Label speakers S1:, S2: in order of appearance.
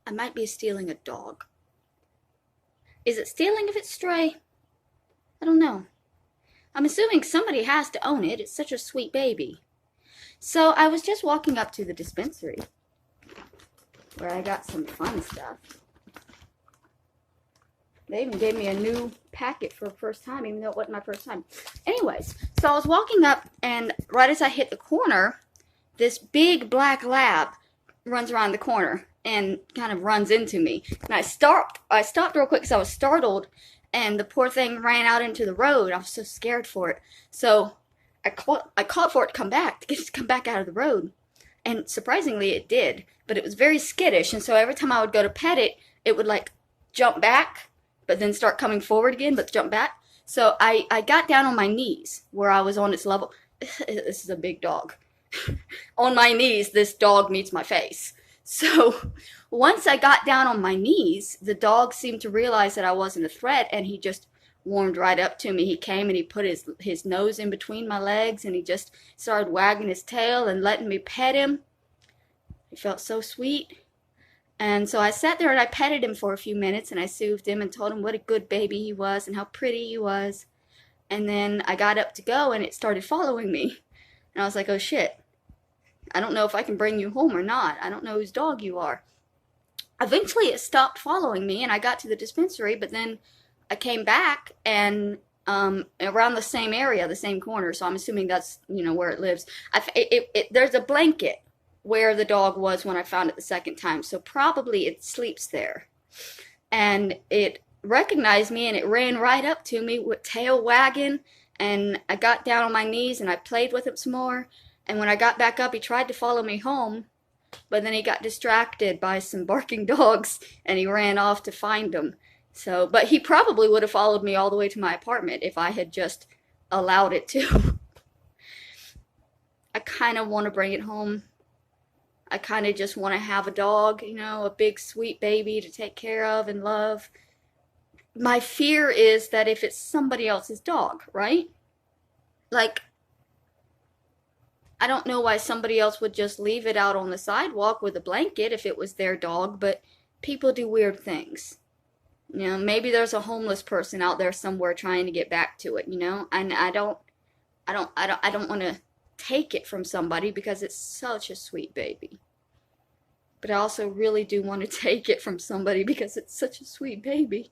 S1: I might be stealing a dog. Is it stealing if it's stray? I don't know. I'm assuming somebody has to own it. It's such a sweet baby. So I was just walking up to the dispensary where I got some fun stuff. They even gave me a new packet for the first time, even though it wasn't my first time. Anyways, so I was walking up, and right as I hit the corner, this big black lab runs around the corner and kind of runs into me. And I stopped real quick because I was startled, and the poor thing ran out into the road. I was so scared for it. So I called for it to come back, to get it to come back out of the road. And surprisingly, it did. But it was very skittish, and so every time I would go to pet it, it would like jump back, but then start coming forward again, but jump back. So I got down on my knees where I was on its level. This is a big dog. On my knees, this dog meets my face. So once I got down on my knees, the dog seemed to realize that I wasn't a threat, and he just warmed right up to me. He came and he put his nose in between my legs, and he just started wagging his tail and letting me pet him. It felt so sweet. And so I sat there and I petted him for a few minutes, and I soothed him and told him what a good baby he was and how pretty he was. And then I got up to go, and it started following me. And I was like, oh shit, I don't know if I can bring you home or not. I don't know whose dog you are. Eventually it stopped following me, and I got to the dispensary, but then I came back, and around the same area, the same corner, so I'm assuming that's, where it lives. There's a blanket where the dog was when I found it the second time, so probably it sleeps there. And it recognized me, and it ran right up to me with tail wagging, and I got down on my knees and I played with him some more. And when I got back up, he tried to follow me home, but then he got distracted by some barking dogs, and he ran off to find them. So, but he probably would have followed me all the way to my apartment if I had just allowed it to. I kind of want to bring it home. I kind of just want to have a dog, a big sweet baby to take care of and love. My fear is that if it's somebody else's dog, right? Like, I don't know why somebody else would just leave it out on the sidewalk with a blanket if it was their dog, but people do weird things. Maybe there's a homeless person out there somewhere trying to get back to it, and I don't want to take it from somebody because it's such a sweet baby. But I also really do want to take it from somebody because it's such a sweet baby.